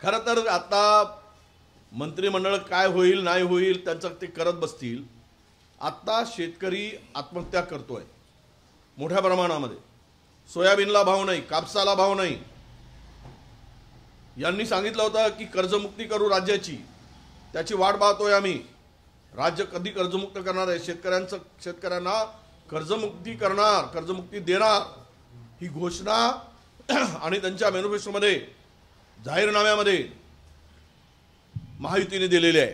खरं तर आता मंत्रिमंडळ काय होईल नाही होईल त्यांचं ते करत बसतील। आता शेतकरी आत्महत्या करतोय मोठ्या प्रमाणामध्ये। सोयाबीनला भाव नाही, कापसाला भाव नाही। यांनी सांगितलं होतं की कर्जमुक्ती करू राज्याची, त्याची वाट पाहतोय आम्ही। राज्य कधी कर्जमुक्त करणार आहे? शेतकऱ्यांना कर्जमुक्ती करणार, कर्जमुक्ती देणार ही घोषणा आणि त्यांच्या मॅनिफेस्टोमध्ये जाहीरनाम्यामध्ये महायुतीने दिलेली आहे।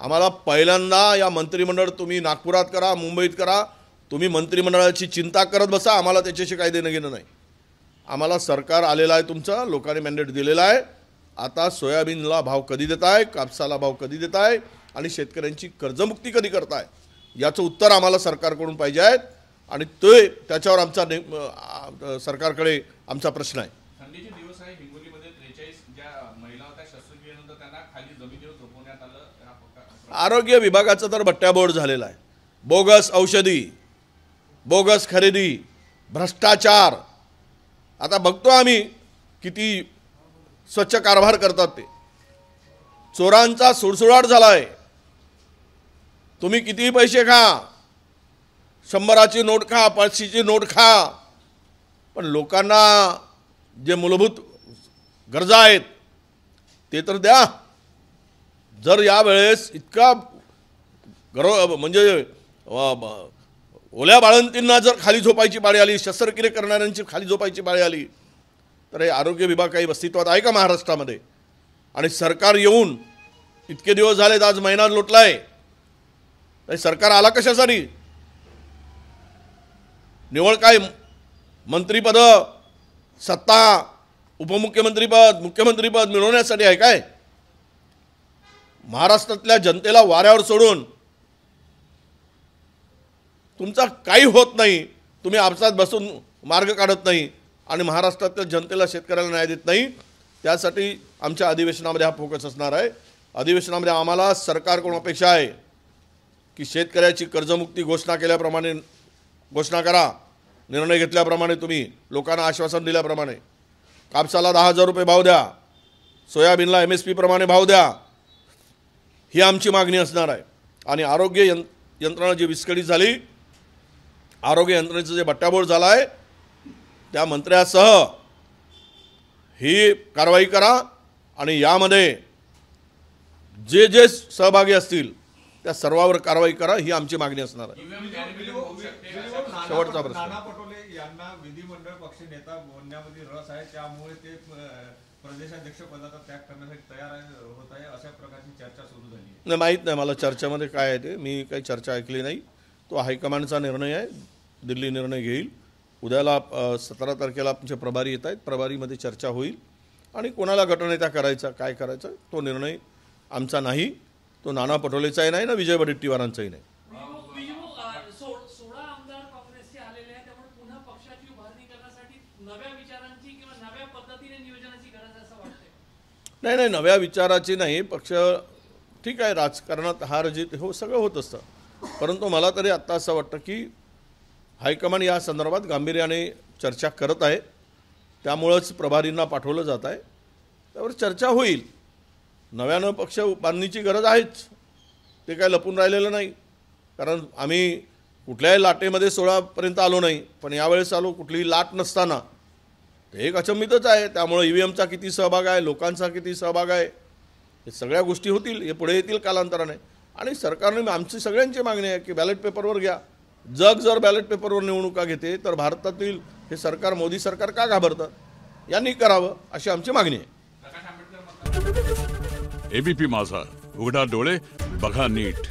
आम्हाला पहिल्यांदा या मंत्रिमंडळ तुम्ही नागपुरात करा, मुंबईत करा, तुम्ही मंत्रिमंडळाची चिंता करत बसा, आम्हाला त्याच्याशी काही देणं घेणं नाही। आम्हाला सरकार आलेलं आहे, तुमचं लोकांनी मॅन्डेट दिलेला आहे। आता सोयाबीनला भाव कधी देताय, कापसाला भाव कधी देताय आणि शेतकऱ्यांची कर्जमुक्ती कधी करताय याचं उत्तर आम्हाला सरकारकडून पाहिजे आहे आणि ते त्याच्यावर आमचा सरकारकडे आमचा प्रश्न आहे। थंडीचे दिवस आहे, हिंगोलीमध्ये 43 ज्या महिला होत्या शस्त्रक्रियेनंतर त्यांना खाली जमिनीवर झोपवण्यात आलं। आरोग्य विभागाचा तर बट्ट्याबोळ झालेला आहे। बोगस औषधी, बोगस खरेदी, भ्रष्टाचार। आता बघतो आम्ही किती स्वच्छ कारभार करतात ते। चोरांचा सुळसुळाट झालाय। तुम्ही किती पैसे खा, 100ची नोट खा, 500ची नोट खा, पण लोकांना जे मूलभूत गरजा आहेत ते तर द्या। जर या वेळेस इतका म्हणजे ओल्या बाळंतींना जर खाली झोपायची पाळी आली, शस्त्रक्रिया करणाऱ्यांची खाली झोपायची पाळी आली, तर हे आरोग्य विभाग काही अस्तित्वात आहे का महाराष्ट्रामध्ये? आणि सरकार येऊन इतके दिवस झालेत, आज महिना लोटलाय, सरकार आला कशासाठी? निवळ काय मंत्रीपद, सत्ता, उपमुख्यमंत्रीपद, मुख्यमंत्रीपद मिळवण्यासाठी आहे काय? महाराष्ट्रातल्या जनतेला वाऱ्यावर सोडून तुमचा काही होत नाही, तुम्ही आपसात बसून मार्ग काढत नाही आणि महाराष्ट्रातल्या जनतेला, शेतकऱ्याला न्याय देत नाही। त्यासाठी आमच्या अधिवेशनामध्ये हा फोकस असणार आहे। अधिवेशनामध्ये आम्हाला सरकारकडून अपेक्षा आहे की शेतकऱ्याची कर्जमुक्ती घोषणा केल्याप्रमाणे घोषणा करा, निर्णय घेतल्याप्रमाणे तुम्ही लोकांना आश्वासन दिल्याप्रमाणे कापसाला 10,000 रुपये भाव द्या, सोयाबीनला MSP प्रमाणे भाव द्या, ही आमची मागणी असणार आहे। आणि आरोग्य यंत्रणा जी विस्कळीत झाली, आरोग्य यंत्रणेचं जे बट्ट्याबोळ झाला आहे, त्या मंत्र्यासह ही कारवाई करा आणि यामध्ये जे जे सहभागी असतील त्या सर्वांवर कारवाई करा, ही आमची मागणी असणार आहे। शेवटचा प्रश्न, नाना पटोले यांना विधिमंडळ पक्ष नेता बनण्यामध्ये रस आहे, त्यामुळे ते प्रदेशाध्यक्ष पदाचा त्याग करण्यासाठी तयार होत आहे, अशा प्रकारची चर्चा सुरू झाली आहे। नाही, माहीत नाही मला चर्चेमध्ये काय आहे ते, मी काही चर्चा ऐकली नाही। तो हायकमांडचा निर्णय आहे, दिल्ली निर्णय घेईल। उद्याला 17 तारखेला आमचे प्रभारी येत आहेत, प्रभारीमध्ये चर्चा होईल आणि कोणाला गटनेता करायचा, काय करायचं तो निर्णय आमचा नाही, तो नाना पटोलेचाही नाही ना विजय वडेट्टीवारांचाही नाही। 16 आमदार काँग्रेसचे आलेले आहेत, त्यामुळे पुन्हा पक्षाची उभारणी करण्यासाठी नव्या विचारांची किंवा नव्या पद्धतीने नियोजनाची गरज आहे असं वाटतंय? नाही, नव्या विचाराची नाही। पक्ष ठीक आहे, राजकारणात हार जीत हो सगळं होत असतं, परंतु मला तरी आत्ता असं वाटतं की हायकमांड या संदर्भात गांभीर्याने चर्चा करत आहे, त्यामुळंच प्रभारींना पाठवलं जात आहे, त्यावर चर्चा होईल। नव्यानं पक्ष बांधणीची गरज आहेच, ते काय लपून राहिलेलं नाही, कारण आम्ही कुठल्याही लाटेमध्ये 16पर्यंत आलो नाही, पण यावेळेस आलो कुठलीही लाट नसताना, ते एक अचंबितच आहे। त्यामुळे EVMचा किती सहभाग आहे, लोकांचा किती सहभाग आहे, हे सगळ्या गोष्टी होतील, हे पुढे येतील कालांतराने। आणि सरकारने आमची सगळ्यांची मागणी आहे की बॅलेट पेपरवर घ्या। जग जर बॅलेट पेपरवर निवडणुका घेते तर भारतातील हे सरकार, मोदी सरकार का घाबरतं? यांनी करावं अशी आमची मागणी आहे। प्रकाश आंबेडकर ABP माझा, उघडा डोळे बघा नीट।